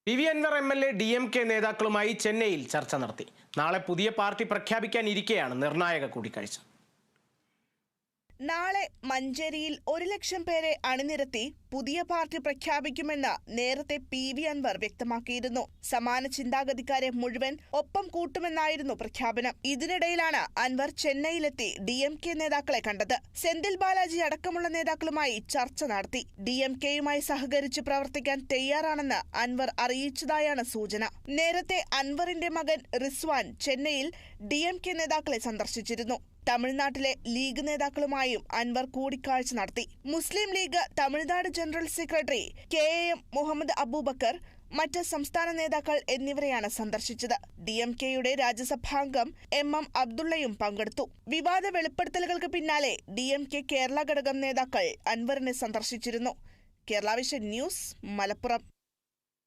PV. Anwar MLA. DMK നേതാക്കളുമായി ചെന്നൈയിൽ ചർച്ച നടത്തി. നാളെ പുതിയ പാർട്ടി പ്രഖ്യാപിക്കാനിരിക്കെയാണ് നിർണായക കൂടിക്കാഴ്ച. നാളെ മഞ്ചേരിയിൽ 1 ലക്ഷം പേരെ അണിനിരത്തി പുതിയ പാർട്ടി പ്രഖ്യാപിക്കുമെന്ന് നേരത്തെ പി.വി. അൻവർ വ്യക്തമാക്കിയിരുന്നു. സമാന ചിന്താഗതിക്കാരെ മുഴുവൻ ഒപ്പം കൂട്ടുമെന്നായിരുന്നു പ്രഖ്യാപനം. ഇതിനിടയിലാണ് അൻവർ ചെന്നൈയിലെത്തി DMK നേതാക്കളെ കണ്ടത്. സെന്തിൽ ബാലാജി അടക്കമുള്ള നേതാക്കളുമായി ചർച്ച നടത്തി. DMKയുമായി സഹകരിച്ച് പ്രവർത്തിക്കാൻ തയ്യാറാണെന്ന് അൻവർ അറിയിച്ചതായാണ് സൂചന. നേരത്തെ അൻവറിന്റെ മകൻ റിസ്വാൻ ചെന്നൈയിൽ DMK നേതാക്കളെ സന്ദർശിച്ചിരുന്നു. തമിഴ്നാട്ടിലെ ലീഗ് നേതാക്കളുമായും അൻവർ കൂടിക്കാഴ്ച നടത്തി. Muslim League Tamil Nadu general secretary KAM Muhammad Abubakar, മറ്റ് സംസ്ഥാന നേതാക്കൾ എന്നിവരെയാണ് സന്ദർശിച്ചത്. DMKയുടെ രാജ്യസഭാംഗം MM അബ്ദുള്ളയും പങ്കെടുത്തു. വിവാദ വെളിപ്പെടുത്തലുകൾക്ക് പിന്നാലെ DMK കേരള ഘടകം നേതാക്കൾ അൻവറിനെ സന്ദർശിച്ചിരുന്നു. Kerala vision news, Malappuram.